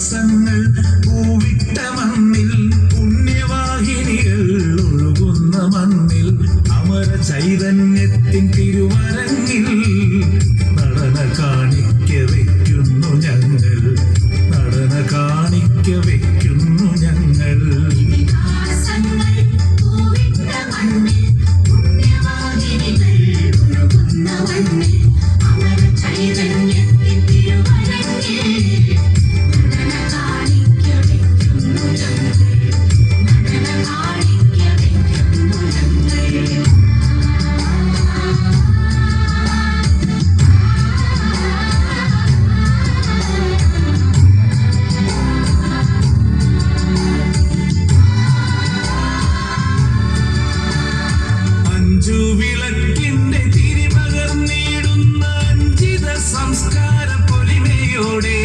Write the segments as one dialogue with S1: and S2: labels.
S1: ഇതിഹാസങ്ങൾ പൂവിട്ട മണ്ണിൽ പുണ്യവാഹിനികൾ ഒഴുകുന്ന മണ്ണിൽ അമര ചൈതന്യത്തിൻ തിരുവരങ്ങിൽ നടന കാണിക്ക വയ്ക്കുന്നു ഞങ്ങൾ, നടന കാണിക്ക വയ്ക്കുന്നു ഞങ്ങൾ. വിളക്കിന്റെ തിരിപകർന്നിടുന്ന അഞ്ചിത സംസ്കാര പൊലിമയോടെ,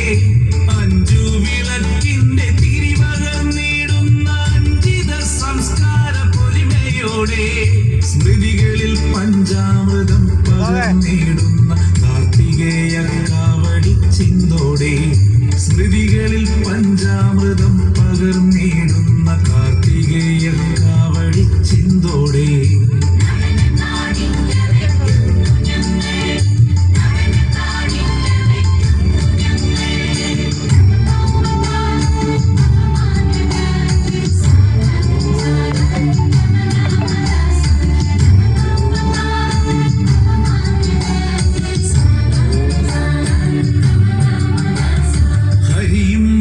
S1: അഞ്ചു വിളക്കിന്റെ തിരിപകർന്നിടുന്ന അഞ്ചിത സംസ്കാര പൊലിമയോടെ, സ്മൃതികളിൽ പഞ്ചാമൃതം പകർന്നിടുന്ന കാർത്തികേയ കാവടി ചിന്തോടെ, സ്മൃതികളിൽ പഞ്ചാമൃതം പകർന്നിടുന്ന കാർത്തികേയ കാവടി ചിന്തോടെ.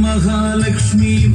S1: മഹാലക്ഷ്മിയും